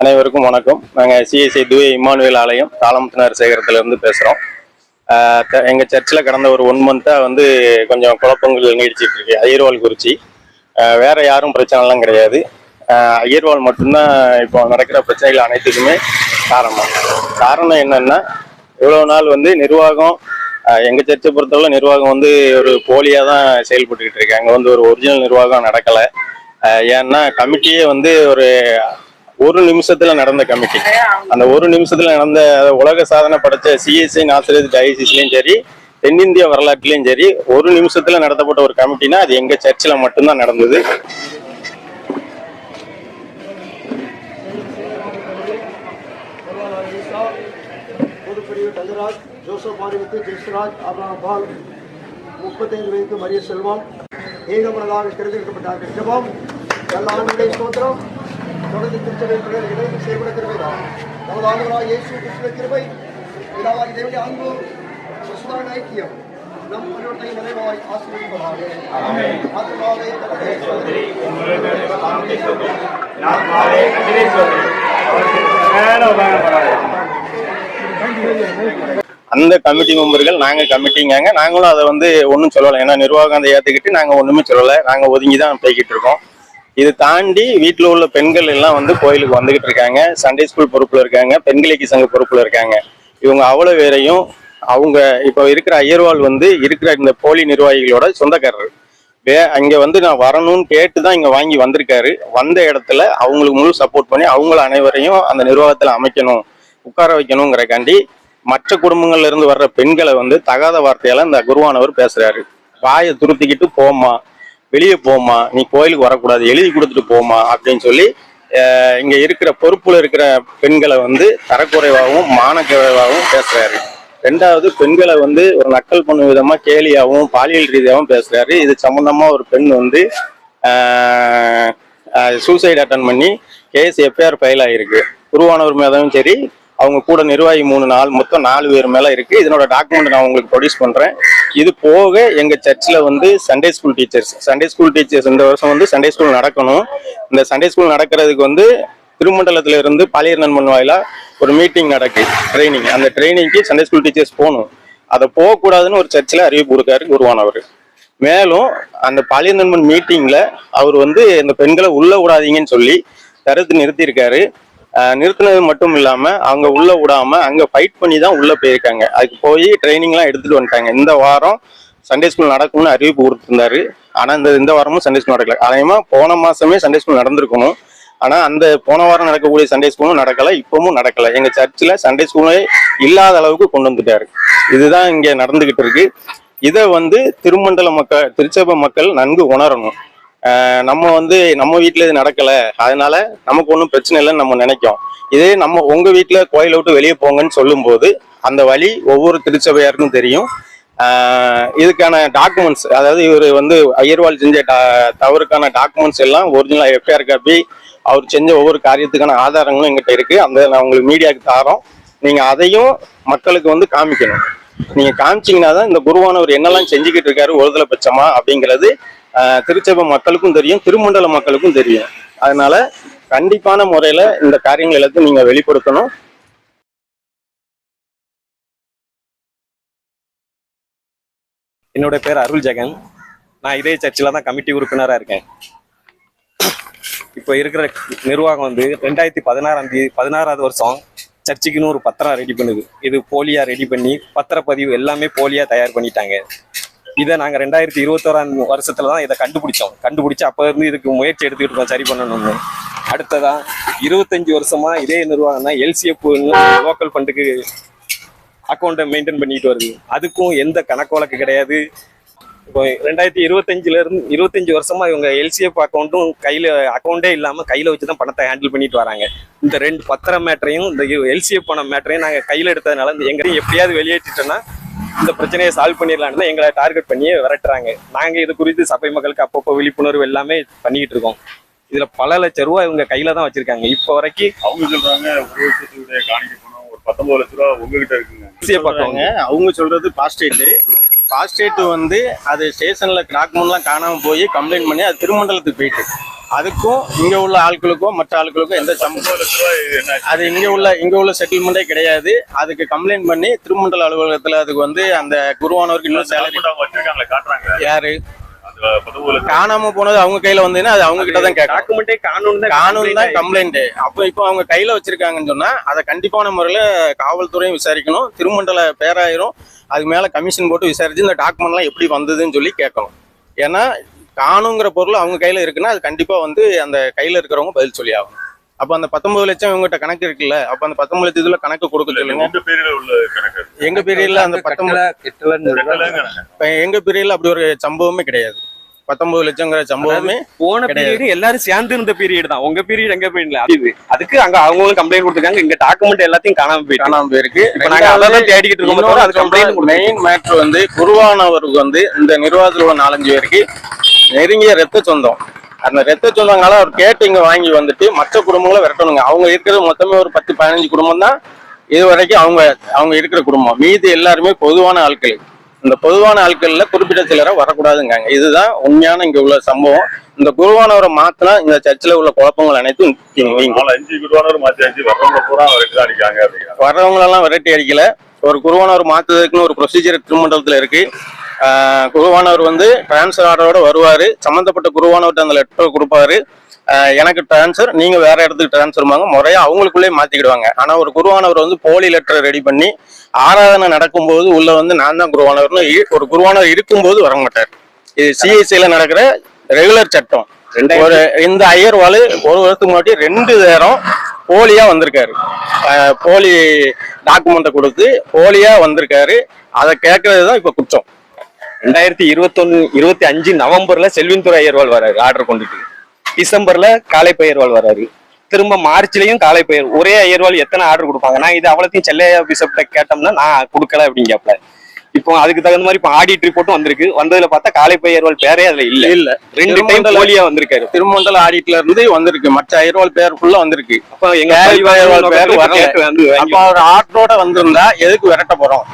அனைவருக்கும் வணக்கம். நாங்கள் சிஎஸ்ஐ தூய இம்மானுவேல் ஆலயம் தாளமுத்தினார் சேகரத்திலிருந்து பேசுகிறோம். எங்கள் சர்ச்சில் கடந்த ஒரு 1 மந்த்தாக கொஞ்சம் குழப்பங்கள் நீடிச்சிட்டு இருக்கு. ஐயர்வாள் குறிச்சி வேற யாரும் பிரச்சனைலாம் கிடையாது. ஐயர்வாள் மட்டும்தான் இப்போ நடக்கிற பிரச்சனைகள் அனைத்துக்குமே காரணம் என்னன்னா, இவ்வளோ நாள் நிர்வாகம் எங்கள் சர்ச்சை பொறுத்தவரை நிர்வாகம் ஒரு போலியாக தான் செயல்பட்டுக்கிட்டு இருக்கு. அங்கே ஒரு ஒரிஜினல் நிர்வாகம் நடக்கலை. ஏன்னா கமிட்டியே ஒரு நிமிஷத்துல நடந்த கமிட்டி. அந்த ஒரு நிமிஷத்துல நடந்த உலக சாதனை படைச்ச சிஎஸ்ஐ நாசரேத் டயசிஸ்லயும் சரி, தென்னிந்திய வரலாற்றுலயும் சரி, ஒரு நிமிஷத்துல நடத்தப்பட்ட ஒரு கமிட்டினா அது எங்க சர்ச்சில் மட்டும்தான் நடந்தது. ஜோசப் ஆரிமுத்து, ஜெயஸ்ராஜ், ஆபிரகாம் பால், 35 வயது மரிய செல்வம் ஏகமனதாக தேர்ந்தெடுக்கப்பட்டார்கள். ஜெபம். எல்லா ஆண்டுடைய ஸ்தோத்திரம். தொடர்ந்து திருச்சபை பிள்ளைகளை செயல்பட கிருபைதான். நமது ஆண்டவராகிய இயேசு கிறிஸ்துவின் கிருபை, பிதாவாகிய தேவனுடைய அன்பு, பரிசுத்த ஐக்கியம் நம் அனைவரை நிறைவாய் ஆசீர்வதிப்பதாக. ஆமென். ஆத்துமாவே கர்த்தரை ஸ்தோத்திரி. அந்த கமிட்டி மெம்பர்கள் நாங்க கமிட்டிங்காங்க. நாங்களும் அதை ஒன்றும் சொல்லலை. ஏன்னா நிர்வாகம் அதை ஏற்றுக்கிட்டு நாங்கள் ஒன்றுமே சொல்லலை. நாங்கள் ஒதுங்கி தான் போய்கிட்டு இருக்கோம். இது தாண்டி வீட்டில் உள்ள பெண்கள் எல்லாம் கோயிலுக்கு வந்துகிட்டு இருக்காங்க. சண்டே ஸ்கூல் பொறுப்புல இருக்காங்க, பெண்களுக்கு சங்க பொறுப்புல இருக்காங்க. இவங்க அவ்வளோ பேரையும் அவங்க இப்போ இருக்கிற ஐயர்வாள் இருக்கிற இந்த போலி நிர்வாகிகளோட சொந்தக்காரர். அங்கே நான் வரணும்னு கேட்டு தான் இங்கே வாங்கி வந்திருக்காரு. வந்த இடத்துல அவங்களுக்கு முழு சப்போர்ட் பண்ணி அவங்கள அனைவரையும் அந்த நிர்வாகத்தில் அமைக்கணும், உட்கார வைக்கணுங்கிறக்காண்டி மற்ற குடும்பங்கள்ல இருந்து வர்ற பெண்களை தகாத வார்த்தையால இந்த குருவானவர் பேசுறாரு. வாயை துருத்திக்கிட்டு போமா, வெளியே போமா, நீ கோயிலுக்கு வரக்கூடாது, எழுதி கொடுத்துட்டு போமா அப்படின்னு சொல்லி இங்க இருக்கிற பொறுப்புல இருக்கிற பெண்களை தரக்குறைவாகவும் மானக்குறைவாகவும் பேசுறாரு. 2வது, பெண்களை ஒரு நக்கல் பண்ணும் விதமா கேலியாகவும் பாலியல் ரீதியாகவும் பேசுறாரு. இது சம்பந்தமா ஒரு பெண் சூசைட் அட்டன் பண்ணி கேஸ் எஃப்ஐஆர் ஃபைல் ஆயிருக்கு. குருவானவர் மேலும் சரி, அவங்க கூட நிர்வாகி மொத்தம் 4 பேர் மேல இருக்கு. இதனோட டாக்குமெண்ட் நான் உங்களுக்கு ப்ரொடியூஸ் பண்றேன். இது போக எங்க சர்ச்சில் சண்டே ஸ்கூல் டீச்சர்ஸ் இந்த வருஷம் சண்டே ஸ்கூல் நடக்கணும். இந்த சண்டே ஸ்கூல் நடக்கிறதுக்கு திருமண்டலத்துல இருந்து பாலியர் நண்பன் வாயிலா ஒரு மீட்டிங் நடக்கு, ட்ரைனிங். அந்த ட்ரைனிங்க்கு சண்டே ஸ்கூல் டீச்சர்ஸ் போகணும். அதை போகக்கூடாதுன்னு ஒரு சர்ச்சில் அறிவிப்பு கொடுக்காரு குருவானவர். மேலும் அந்த பாலியர் நண்பன் மீட்டிங்ல அவர் இந்த பெண்களை உள்ள விடாதீங்கன்னு சொல்லி தடுத்து நிறுத்தியிருக்காரு. நிறுத்தினது மட்டும் இல்லாம அவங்க உள்ள விடாம அங்க ஃபைட் பண்ணி தான் உள்ள போயிருக்காங்க. அதுக்கு போய் ட்ரைனிங்லாம் எடுத்துட்டு வந்துட்டாங்க. இந்த வாரம் சண்டே ஸ்கூல் நடக்கும்னு அறிவிப்பு கொடுத்துருந்தாரு. ஆனா இந்த வாரமும் சண்டே ஸ்கூல் நடக்கல. அதேமா போன மாசமே சண்டே ஸ்கூல் நடந்திருக்கணும். ஆனா அந்த போன வாரம் நடக்கக்கூடிய சண்டே ஸ்கூலும் நடக்கல, இப்பவும் நடக்கல. எங்க சர்ச்சில் சண்டே ஸ்கூலே இல்லாத அளவுக்கு கொண்டு வந்துட்டாரு. இதுதான் இங்க நடந்துகிட்டு இருக்கு. இதை திருமண்டல மக்கள், திருச்சபை மக்கள் நன்கு உணரணும். நம்ம நம்ம வீட்டுல இது நடக்கல, அதனால நமக்கு ஒன்றும் பிரச்சனை இல்லைன்னு நம்ம நினைக்கும். இதே உங்க வீட்டுல கோயிலை விட்டு வெளியே போங்கன்னு சொல்லும் போது அந்த வழி ஒவ்வொரு திருச்சபையாருக்கும் தெரியும். இதுக்கான டாக்குமெண்ட்ஸ், அதாவது இவர் ஐயர்வாள் செஞ்ச தவறுக்கான டாக்குமெண்ட்ஸ் எல்லாம் ஒரிஜினல் எஃப்ஐஆர் காப்பி, அவர் செஞ்ச ஒவ்வொரு காரியத்துக்கான ஆதாரங்களும் எங்கிட்ட இருக்கு. நான் உங்களுக்கு மீடியாவுக்கு தாரோம். நீங்க அதையும் மக்களுக்கு காமிக்கணும். நீங்க காமிச்சீங்கன்னா தான் இந்த குருவானவர் என்னெல்லாம் செஞ்சுக்கிட்டு இருக்காரு ஒருதலை பட்சமா அப்படிங்கிறது திருச்சபை மக்களுக்கும் தெரியும், திருமண்டல மக்களுக்கும் தெரியும். அதனால கண்டிப்பான முறையில இந்த காரியங்கள் எல்லாத்தையும் நீங்க வெளிப்படுத்தணும். என்னோட பேர் அருள் ஜெகன். நான் இதே சர்ச்சில் தான் கமிட்டி உறுப்பினராக இருக்கேன். இப்போ இருக்கிற நிர்வாகம் 2016 வருஷம் சர்ச்சுக்குன்னு ஒரு பத்திரம் ரெடி பண்ணுது. இது போலியா ரெடி பண்ணி பத்திரப்பதிவு எல்லாமே போலியா தயார் பண்ணிட்டாங்க. இதை நாங்கள் 2021 வருஷத்துல தான் இதை கண்டுபிடிச்சு அப்போ இருந்து இதுக்கு முயற்சி எடுத்துக்கிட்டு இருக்கோம் சரி பண்ணணும்னு. அடுத்ததான் 25 வருஷமா இதே நிர்வாகம் தான் எல்சிஎஃப் லோக்கல் ஃபண்டுக்கு அக்கௌண்ட்டை மெயின்டைன் பண்ணிட்டு வருது. அதுக்கும் எந்த கணக்கு வழக்கு கிடையாது. இப்போ 2025 வருஷமா இவங்க எல்சிஎஃப் அக்கௌண்ட்டும் அக்கௌண்டே இல்லாமல் கையில் வச்சு தான் பணத்தை ஹேண்டில் பண்ணிட்டு வராங்க. இந்த 2 பத்திர மேட்டரையும் இந்த எல்சிஎஃப் பணம் மேட்டரையும் நாங்கள் கையில் எடுத்ததுனால எங்களையும் எப்படியாவது வெளியேற்றிட்டோன்னா இந்த பிரச்சனையை சால்வ் பண்ணிடலான்னு எங்களை டார்கெட் பண்ணி விரட்டுறாங்க. நாங்கள் இது குறித்து சபை மக்களுக்கு அப்பப்போ விழிப்புணர்வு எல்லாமே பண்ணிக்கிட்டு இருக்கோம். இதுல பல லட்சம் ரூபாய் இவங்க கையில தான் வச்சிருக்காங்க. இப்போ வரைக்கும் அவங்க சொல்றாங்க ஒரு வருஷத்துடைய காணிக்க பணம் ஒரு 19 லட்சம் ரூபாய் உங்ககிட்ட இருக்குங்க. அவங்க சொல்றது பாஸ்டேட் அது ஸ்டேஷன்ல டாக்குமெண்ட்லாம் காணாம போய் கம்ப்ளைண்ட் பண்ணி அது திருமண்டலத்துக்கு போயிட்டு அதுக்கும் இங்க உள்ள ஆட்களுக்கும் மற்ற ஆட்களுக்கும் எந்த 19 லட்ச ரூபாய் என்ன ஆச்சு? அது இங்க உள்ள செட்டில்மெண்டே கிடையாது. அதுக்கு கம்ப்ளைண்ட் பண்ணி திருமண்டல அலுவலகத்துல அதுக்கு வந்து அந்த குருவானவருக்கு இன்னும் சேலரி document அவங்க வச்சிருக்காங்களே, காட்டுறாங்க. யாரு அந்த 19 லட்ச காணாம போனது அவங்க கையில வந்ததுன்னா அது அவங்க கிட்ட தான் கேட்கணும். டாக்குமெண்டே காணொன்னு கானூன் தான் கம்ப்ளைண்ட். அப்போ இப்போ அவங்க கையில வச்சிருக்காங்கன்னு சொன்னா அதை கண்டிப்பான முறையில காவல்துறையும் விசாரிக்கணும், திருமண்டல பேராயிரும் அதுக்கு மேல கமிஷன் போட்டு விசாரிச்சு இந்த டாக்குமெண்ட்லாம் எப்படி வந்ததுன்னு சொல்லி கேட்கணும். ஏன்னா காணுங்கிற பொருள் அவங்க கையில இருக்குன்னா அது கண்டிப்பா வந்து அந்த கையில இருக்கிறவங்க பதில் சொல்லி ஆகணும். அப்ப அந்த 19 லட்சம் இவங்ககிட்ட கணக்கு இருக்குல்ல, அப்ப அந்த 19 லட்சத்துல கணக்கு கொடுக்க சொல்லுங்க. உங்க பேர்ல உள்ள கணக்கு எங்க பீரியட்ல அந்த 19 கட்டலங்க. இப்ப எங்க பீரியட்ல அப்படி ஒரு சம்பவமே கிடையாது. 19 லட்சங்கிற சம்பவமே போன பீரியட் எல்லாரும் சேர்ந்து இருந்த பீரியட் தான். உங்க பீரியட் எங்க பீரியட்ல அதுக்கு அங்க அவங்களும் கம்ப்ளைண்ட் கொடுத்துருக்காங்க. இங்க டாக்குமெண்ட் எல்லாத்தையும் காணாம போயிருக்கு. நாங்க அதான் தேடிக்கிட்டு இருக்கோம். அது கம்ப்ளைண்ட் மெயின் மேட்ரு வந்து குருவானவருக்கு வந்து இந்த நிர்வாகத்தில் உள்ள 4-5 பேருக்கு நெருங்கிய ரத்த சொந்தம். அந்த ரத்த சொந்தங்களை அவர் கேட்டு இங்க வாங்கி வந்துட்டு மற்ற குடும்பங்களை விரட்டணுங்க. அவங்க இருக்கிறது மொத்தமே ஒரு 10-15 குடும்பம் தான் இது வரைக்கும் அவங்க இருக்கிற குடும்பம். மீதி எல்லாருமே பொதுவான ஆட்கள். இந்த பொதுவான ஆட்கள்ல குறிப்பிட்ட சிலரை வரக்கூடாதுங்க. இதுதான் உண்மையான இங்க உள்ள சம்பவம். இந்த குருவானவரை மாத்தினா இந்த சர்ச்சில் உள்ள குழப்பங்கள் அனைத்தும் 4-5 குருவானவர் மாத்தி வர்றவங்க பூரா விரட்டி அடிக்காங்க அப்படிங்கிறாங்க. வர்றவங்களெல்லாம் விரட்டி அடிக்கல. ஒரு குருவானவர் மாத்துறதுக்குன்னு ஒரு ப்ரொசீஜர் திருமண்டலத்துல இருக்கு. குருவானவர் வந்து டிரான்ஸ்ஃபர் ஆர்டரோட வருவாரு. சம்பந்தப்பட்ட குருவானவர்கிட்ட அந்த லெட்டர் கொடுப்பாரு, எனக்கு டிரான்ஸ்ஃபர், நீங்க வேற இடத்துக்கு டிரான்ஸ்ஃபர் வாங்க, முறையா அவங்களுக்குள்ளே மாத்திக்கிடுவாங்க. ஆனா ஒரு குருவானவர் வந்து போலி லெட்டர் ரெடி பண்ணி ஆராதனை நடக்கும்போது உள்ள வந்து நான் தான் குருவானவர்னு ஒரு குருவானவர் இருக்கும்போது வர மாட்டார். இது சிஐசியில நடக்கிற ரெகுலர் சட்டம். இந்த ஐயர்வாள் ஒரு வருஷத்துக்கு முன்னாடி 2 நேரம் போலியா வந்திருக்காரு. போலி டாக்குமெண்ட்டை கொடுத்து போலியா வந்திருக்காரு. அதை கேட்கறது தான் இப்ப குற்றம். 2021-25 நவம்பர்ல செல்வின்துறை ஐயர்வாள் வராரு ஆர்டர் கொண்டுட்டு. டிசம்பர்ல காளைப்பையர்வாள் வராரு. திரும்ப மார்ச்லயும் காளைப்பையர். ஒரே ஐயர்வாள் எத்தனை ஆர்டர் கொடுப்பாங்க? நான் இது அவ்வளோத்தையும் செல்லையா பிஷப்ட கேட்டோம்னா நான் கொடுக்கல அப்படிங்கப்பல. இப்போ அதுக்கு தகுந்த மாதிரி இப்போ ஆடிட் ரிப்போர்ட்டும் வந்திருக்கு. வந்ததுல பார்த்தா காளைப்பையர்வாள் பேரே அதுல இல்ல 2 டைம் போலியா வந்திருக்காரு. திருமண்டல ஆடிட்ல இருந்து வந்திருக்கு. மற்ற ஐயர்வாள் பேர் ஃபுல்லா வந்திருக்கு. அப்ப எங்க பேர் வரல. அப்ப அவர் ஆர்டரோட வந்திருந்தா எதுக்கு விரட்ட போறோம்?